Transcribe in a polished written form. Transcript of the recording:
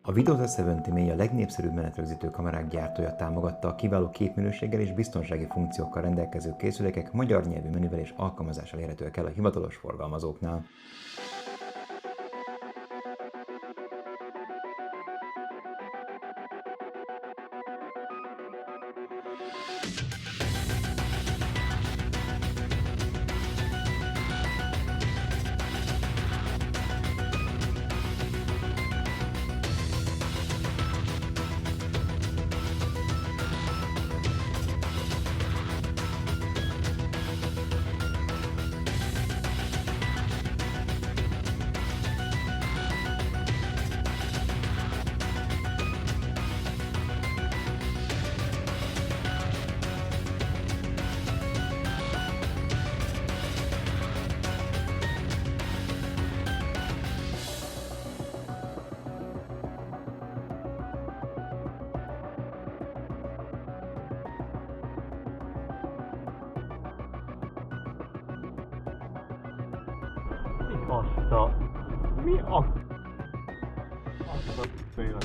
A videót összevönti, mely a legnépszerűbb menetrögzítő kamerák gyártója támogatta a kiváló képminőséggel és biztonsági funkciókkal rendelkező készülékek magyar nyelvű menüvel és alkalmazással érhetőek el a hivatalos forgalmazóknál. Mi azt a... Mi a... Azt a tényleg.